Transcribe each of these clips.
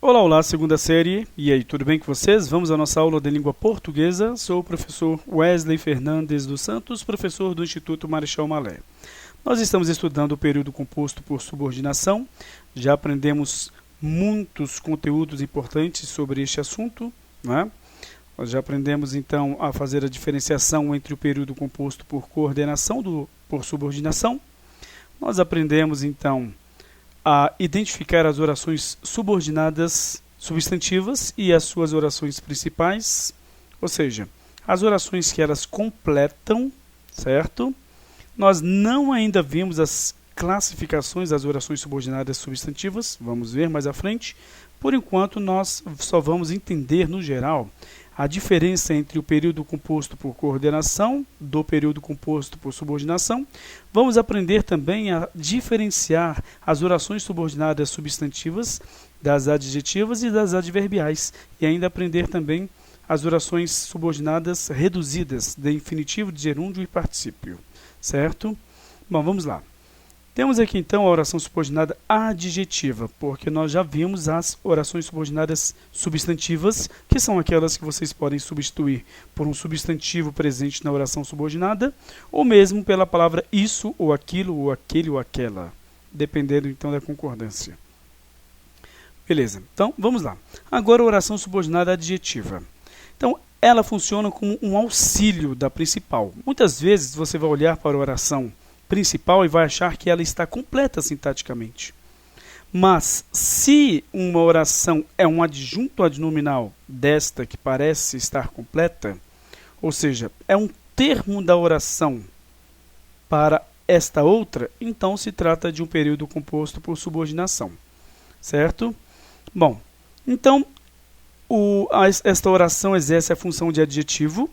Olá, olá, segunda série. E aí, tudo bem com vocês? Vamos à nossa aula de língua portuguesa. Sou o professor Wesley Fernandes dos Santos, professor do Instituto Marechal Malé. Nós estamos estudando o período composto por subordinação. Já aprendemos muitos conteúdos importantes sobre este assunto, né? Nós já aprendemos, então, a fazer a diferenciação entre o período composto por coordenação por subordinação. Nós aprendemos, então, a identificar as orações subordinadas substantivas e as suas orações principais, ou seja, as orações que elas completam, certo? Nós não ainda vimos as classificações das orações subordinadas substantivas, vamos ver mais à frente. Por enquanto, nós só vamos entender, no geral, a diferença entre o período composto por coordenação do período composto por subordinação. Vamos aprender também a diferenciar as orações subordinadas substantivas das adjetivas e das adverbiais. E ainda aprender também as orações subordinadas reduzidas de infinitivo, de gerúndio e particípio. Certo? Bom, vamos lá. Temos aqui então a oração subordinada adjetiva, porque nós já vimos as orações subordinadas substantivas, que são aquelas que vocês podem substituir por um substantivo presente na oração subordinada, ou mesmo pela palavra isso, ou aquilo, ou aquele, ou aquela, dependendo então da concordância. Beleza, então vamos lá. Agora a oração subordinada adjetiva. Então, ela funciona como um auxílio da principal. Muitas vezes você vai olhar para a oração principal e vai achar que ela está completa sintaticamente. Mas, se uma oração é um adjunto adnominal desta que parece estar completa, ou seja, é um termo da oração para esta outra, então se trata de um período composto por subordinação. Certo? Bom, então, esta oração exerce a função de adjetivo,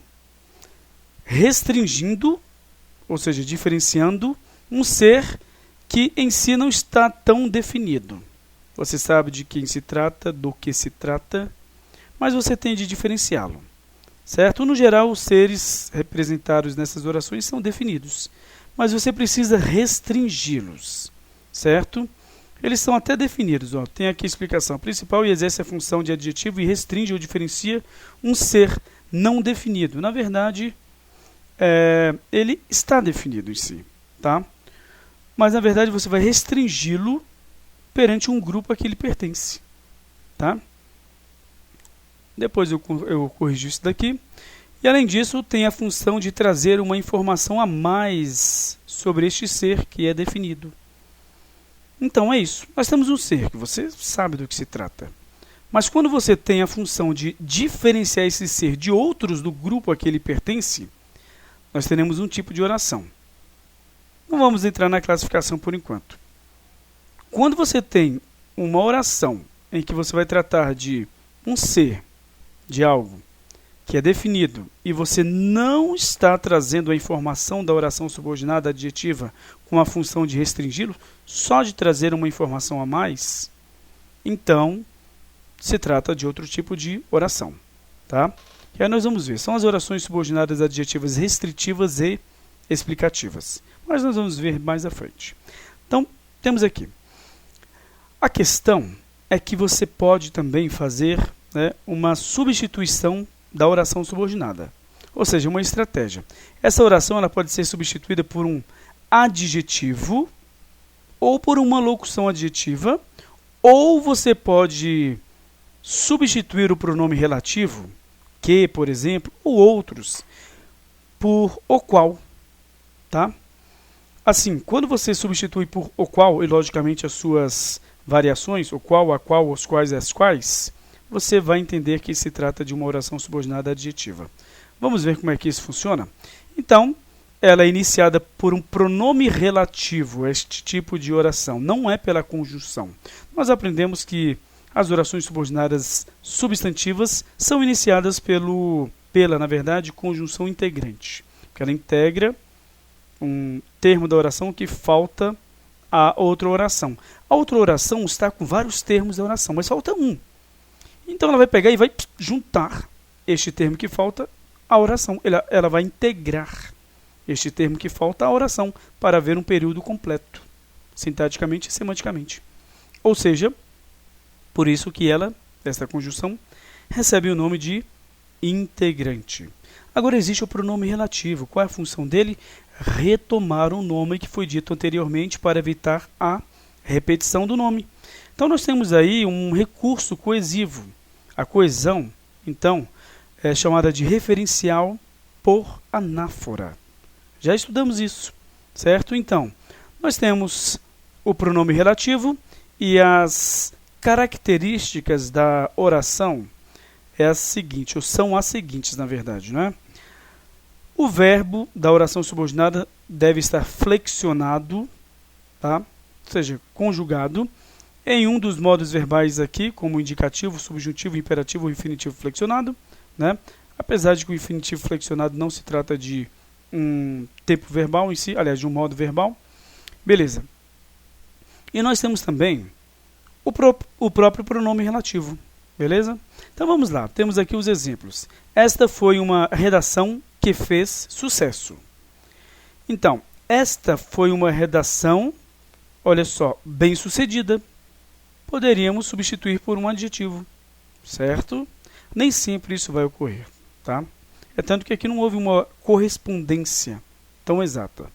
restringindo, ou seja, diferenciando um ser que em si não está tão definido. Você sabe de quem se trata, do que se trata, mas você tem de diferenciá-lo. Certo? No geral, os seres representados nessas orações são definidos, mas você precisa restringi-los. Certo? Eles são até definidos. Ó. Tem aqui a explicação. A principal exerce a função de adjetivo e restringe ou diferencia um ser não definido. Na verdade, ele está definido em si, tá? Mas na verdade você vai restringi-lo perante um grupo a que ele pertence, tá? Depois eu corrijo isso daqui. E além disso, tem a função de trazer uma informação a mais sobre este ser que é definido. Então é isso. Nós temos um ser que você sabe do que se trata. Mas quando você tem a função de diferenciar esse ser de outros do grupo a que ele pertence, nós teremos um tipo de oração. Não vamos entrar na classificação por enquanto. Quando você tem uma oração em que você vai tratar de um ser, de algo que é definido, e você não está trazendo a informação da oração subordinada adjetiva com a função de restringi-lo, só de trazer uma informação a mais, então se trata de outro tipo de oração. Tá? E aí nós vamos ver, são as orações subordinadas adjetivas restritivas e explicativas. Mas nós vamos ver mais à frente. Então, temos aqui. A questão é que você pode também fazer, né, uma substituição da oração subordinada. Ou seja, uma estratégia. Essa oração ela pode ser substituída por um adjetivo ou por uma locução adjetiva, ou você pode substituir o pronome relativo, que, por exemplo, ou outros, por o qual, tá? Assim, quando você substitui por o qual, e logicamente as suas variações, o qual, a qual, os quais e as quais, você vai entender que se trata de uma oração subordinada adjetiva. Vamos ver como é que isso funciona? Então, ela é iniciada por um pronome relativo, este tipo de oração, não é pela conjunção. Nós aprendemos que as orações subordinadas substantivas são iniciadas pela, na verdade, conjunção integrante. Porque ela integra um termo da oração que falta a outra oração. A outra oração está com vários termos da oração, mas falta um. Então ela vai pegar e vai juntar este termo que falta à oração. Ela vai integrar este termo que falta à oração para haver um período completo, sintaticamente e semanticamente. Ou seja, Por isso que esta conjunção, recebe o nome de integrante. Agora existe o pronome relativo. Qual é a função dele? Retomar um nome que foi dito anteriormente para evitar a repetição do nome. Então nós temos aí um recurso coesivo. A coesão, então, é chamada de referencial por anáfora. Já estudamos isso, certo? Então, nós temos o pronome relativo e as características da oração são as seguintes, na verdade, né? O verbo da oração subordinada deve estar flexionado, tá? Ou seja, conjugado, em um dos modos verbais aqui, como indicativo, subjuntivo, imperativo ou infinitivo flexionado, né? Apesar de que o infinitivo flexionado não se trata de um tempo verbal em si, aliás, de um modo verbal. Beleza. E nós temos também o próprio pronome relativo. Beleza? Então vamos lá, temos aqui os exemplos. Esta foi uma redação que fez sucesso. Então, esta foi uma redação, olha só, bem-sucedida. Poderíamos substituir por um adjetivo, certo? Nem sempre isso vai ocorrer, tá? É tanto que aqui não houve uma correspondência tão exata.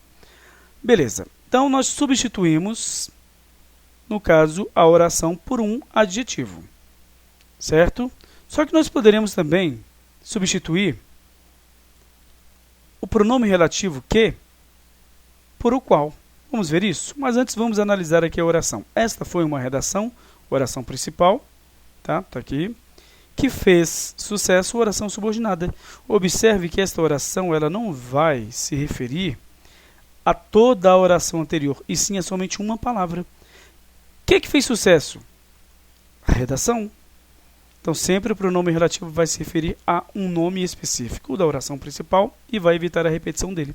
Beleza, então nós substituímos, no caso, a oração por um adjetivo, certo? Só que nós poderíamos também substituir o pronome relativo que por o qual. Vamos ver isso? Mas antes vamos analisar aqui a oração. Esta foi uma redação, oração principal, tá? Tá aqui, que fez sucesso, oração subordinada. Observe que esta oração ela não vai se referir a toda a oração anterior, e sim a somente uma palavra. O que fez sucesso? A redação. Então, sempre o pronome relativo vai se referir a um nome específico da oração principal e vai evitar a repetição dele.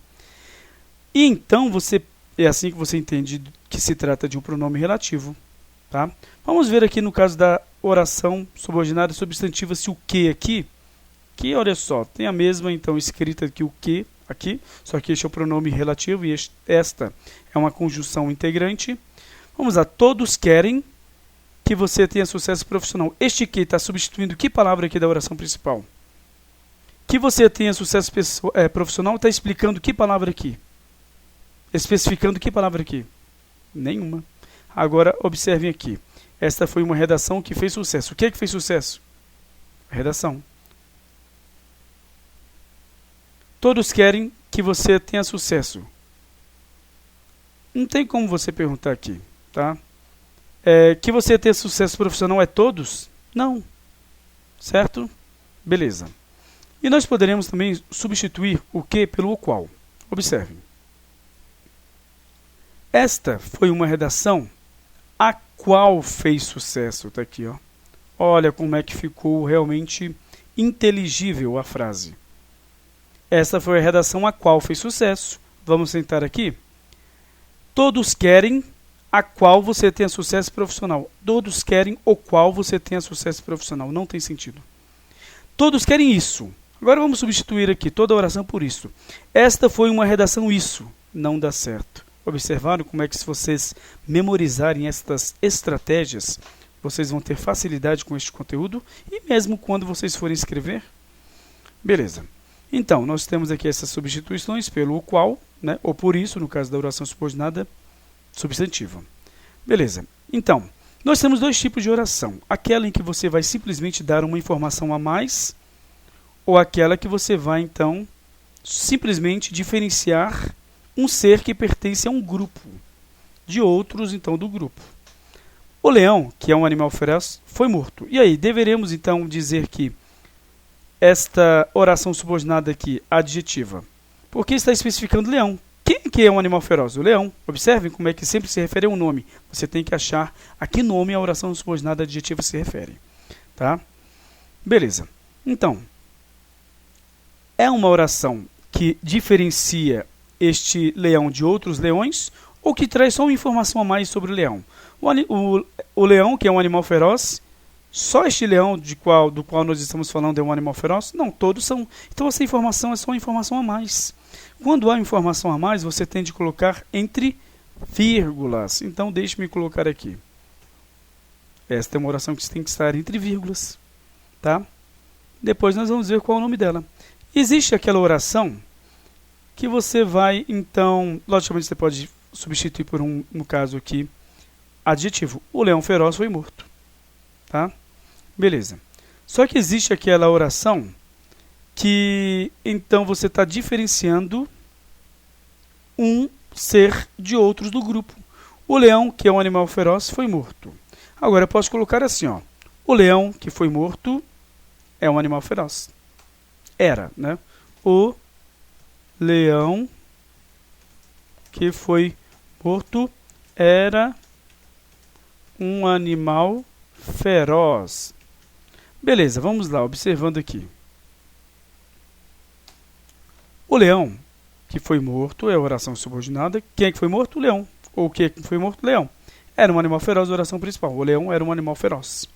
E então, é assim que você entende que se trata de um pronome relativo. Tá? Vamos ver aqui no caso da oração subordinada substantiva se o que aqui, que olha só, tem a mesma então escrita que o que aqui, só que este é o pronome relativo e esta é uma conjunção integrante. Vamos lá, todos querem que você tenha sucesso profissional. Este que está substituindo que palavra aqui da oração principal? Que você tenha sucesso profissional está explicando que palavra aqui? Especificando que palavra aqui? Nenhuma. Agora, observem aqui. Esta foi uma redação que fez sucesso. O que fez sucesso? A redação. Todos querem que você tenha sucesso. Não tem como você perguntar aqui, tá? Que você tenha sucesso profissional é todos? Não. Certo? Beleza. E nós poderemos também substituir o que pelo o qual. Observem. Esta foi uma redação a qual fez sucesso. Está aqui, ó. Olha como é que ficou realmente inteligível a frase. Esta foi a redação a qual fez sucesso. Vamos sentar aqui. Todos querem a qual você tenha sucesso profissional. Todos querem o qual você tenha sucesso profissional. Não tem sentido. Todos querem isso. Agora vamos substituir aqui toda a oração por isso. Esta foi uma redação isso. Não dá certo. Observaram como é que se vocês memorizarem estas estratégias, vocês vão ter facilidade com este conteúdo e mesmo quando vocês forem escrever? Beleza. Então, nós temos aqui essas substituições pelo o qual, né, ou por isso, no caso da oração subordinada substantiva. Beleza. Então, nós temos dois tipos de oração. Aquela em que você vai simplesmente dar uma informação a mais ou aquela que você vai, então, simplesmente diferenciar um ser que pertence a um grupo de outros, então, do grupo. O leão, que é um animal feroz, foi morto. E aí, deveremos, então, dizer que esta oração subordinada aqui, adjetiva, porque está especificando leão. Quem que é um animal feroz? O leão. Observem como é que sempre se refere a um nome. Você tem que achar a que nome a oração subordinada adjetiva se refere. Tá? Beleza. Então, é uma oração que diferencia este leão de outros leões ou que traz só uma informação a mais sobre o leão? O leão, que é um animal feroz, só este leão do qual nós estamos falando é um animal feroz? Não, todos são. Então essa informação é só uma informação a mais. Quando há informação a mais, você tem de colocar entre vírgulas. Então deixe-me colocar aqui. Esta é uma oração que tem que estar entre vírgulas, tá? Depois nós vamos ver qual é o nome dela. Existe aquela oração que você vai, então, logicamente você pode substituir por no caso aqui, adjetivo. O leão feroz foi morto, tá? Beleza. Só que existe aquela oração que, então, você está diferenciando um ser de outros do grupo. O leão, que é um animal feroz, foi morto. Agora eu posso colocar assim, ó. O leão que foi morto é um animal feroz. Era, né? O leão que foi morto era um animal feroz. Beleza, vamos lá, observando aqui. O leão que foi morto é a oração subordinada. Quem é que foi morto? O leão. Ou o que foi morto? O leão. Era um animal feroz, a oração principal. O leão era um animal feroz.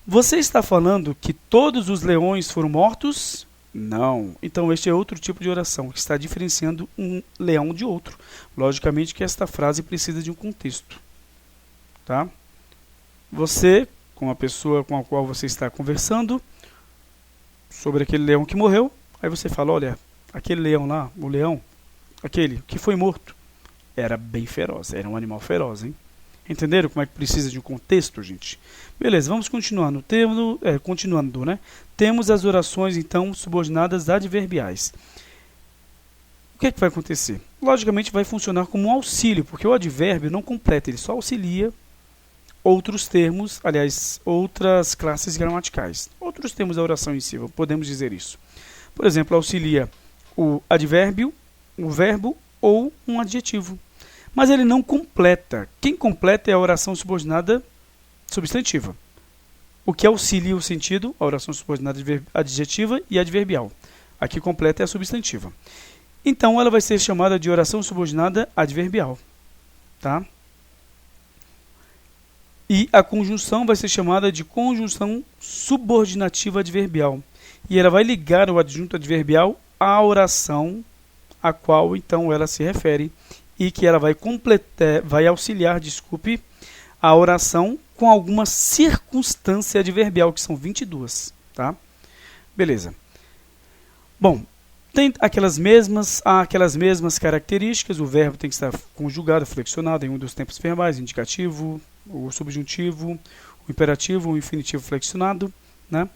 Você está falando que todos os leões foram mortos? Não. Então este é outro tipo de oração, que está diferenciando um leão de outro. Logicamente que esta frase precisa de um contexto. Tá? Você, com a pessoa com a qual você está conversando, sobre aquele leão que morreu, aí você fala, olha, aquele leão lá, o leão, aquele que foi morto, era bem feroz, era um animal feroz, hein? Entenderam como é que precisa de um contexto, gente? Beleza, vamos continuando. Continuando, né? Temos as orações, então, subordinadas adverbiais. O que é que vai acontecer? Logicamente, vai funcionar como um auxílio, porque o advérbio não completa, ele só auxilia outros termos, aliás, outras classes gramaticais. Outros termos da oração em si, podemos dizer isso. Por exemplo, auxilia o advérbio, o verbo ou um adjetivo. Mas ele não completa. Quem completa é a oração subordinada substantiva. O que auxilia o sentido, a oração subordinada adjetiva e adverbial. Aqui completa é a substantiva. Então, ela vai ser chamada de oração subordinada adverbial. Tá? E a conjunção vai ser chamada de conjunção subordinativa adverbial. E ela vai ligar o adjunto adverbial à oração a qual, então, ela se refere. E que ela vai auxiliar, a oração com alguma circunstância adverbial, que são 22, tá? Beleza. Bom, tem aquelas mesmas características, o verbo tem que estar conjugado, flexionado em um dos tempos verbais, indicativo, o subjuntivo, o imperativo, o infinitivo flexionado, né?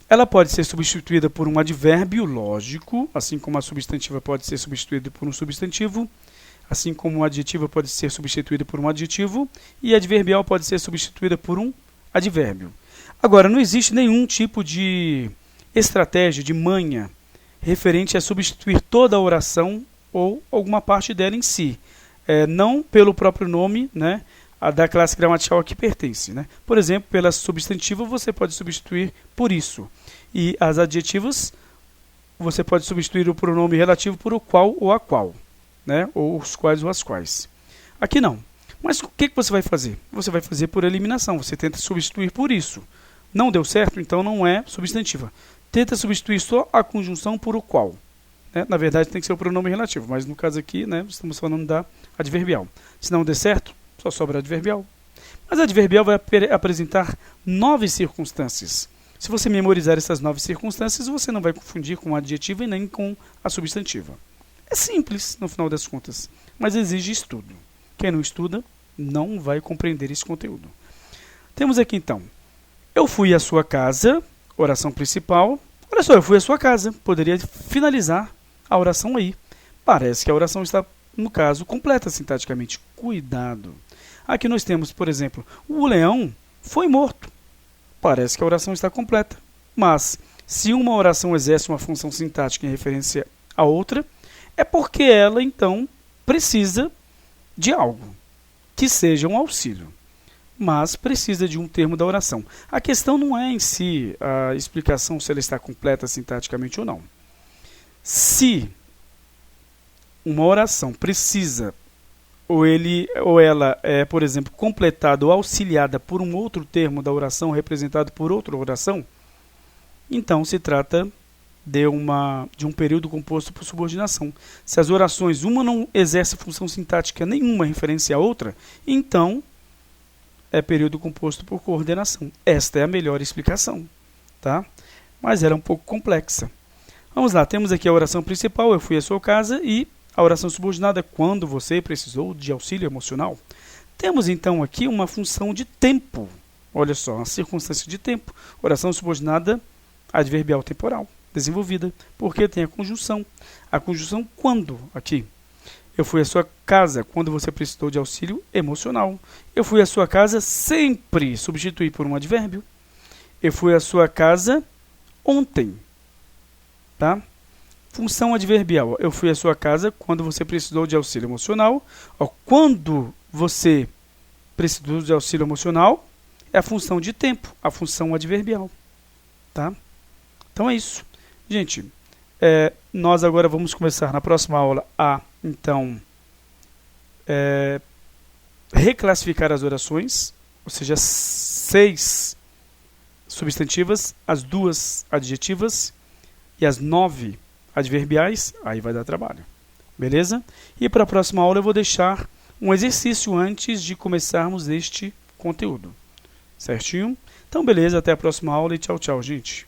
Ela pode ser substituída por um advérbio lógico, assim como a substantiva pode ser substituída por um substantivo, assim como o adjetivo pode ser substituído por um adjetivo e adverbial pode ser substituída por um advérbio. Agora, não existe nenhum tipo de estratégia, de manha, referente a substituir toda a oração ou alguma parte dela em si. Não pelo próprio nome, né, da classe gramatical a que pertence. Né? Por exemplo, pela substantiva você pode substituir por isso. E as adjetivas você pode substituir o pronome relativo por o qual ou a qual. Né? Ou os quais ou as quais. Aqui não. Mas o que você vai fazer? Você vai fazer por eliminação. Você tenta substituir por isso. Não deu certo, então não é substantiva. Tenta substituir só a conjunção por o qual. Né? Na verdade, tem que ser o pronome relativo. Mas no caso aqui, né, estamos falando da adverbial. Se não der certo, só sobra adverbial. Mas a adverbial vai apresentar 9 circunstâncias. Se você memorizar essas 9 circunstâncias, você não vai confundir com a adjetiva e nem com a substantiva. É simples, no final das contas, mas exige estudo. Quem não estuda, não vai compreender esse conteúdo. Temos aqui, então, eu fui à sua casa, oração principal. Olha só, eu fui à sua casa. Poderia finalizar a oração aí. Parece que a oração está, no caso, completa sintaticamente. Cuidado. Aqui nós temos, por exemplo, o leão foi morto. Parece que a oração está completa. Mas, se uma oração exerce uma função sintática em referência a outra, é porque ela, então, precisa de algo que seja um auxílio, mas precisa de um termo da oração. A questão não é em si a explicação se ela está completa sintaticamente ou não. Se uma oração precisa, ou ela é, por exemplo, completada ou auxiliada por um outro termo da oração representado por outra oração, então se trata de um período composto por subordinação. Se as orações, uma não exerce função sintática nenhuma em referência à outra, então é período composto por coordenação. Esta é a melhor explicação, tá? Mas ela é um pouco complexa. Vamos lá, temos aqui a oração principal, eu fui à sua casa, e a oração subordinada, quando você precisou de auxílio emocional. Temos então aqui uma função de tempo. Olha só, a circunstância de tempo. Oração subordinada adverbial temporal, desenvolvida, porque tem a conjunção. A conjunção quando, aqui. Eu fui à sua casa quando você precisou de auxílio emocional. Eu fui à sua casa sempre, substituir por um advérbio. Eu fui à sua casa ontem. Tá? Função adverbial. Eu fui à sua casa quando você precisou de auxílio emocional. Ó, quando você precisou de auxílio emocional, é a função de tempo, a função adverbial. Tá? Então é isso. Gente, nós agora vamos começar na próxima aula a, então, reclassificar as orações, ou seja, 6 substantivas, as 2 adjetivas e as 9 adverbiais, aí vai dar trabalho. Beleza? E para a próxima aula eu vou deixar um exercício antes de começarmos este conteúdo. Certinho? Então, beleza, até a próxima aula e tchau, tchau, gente.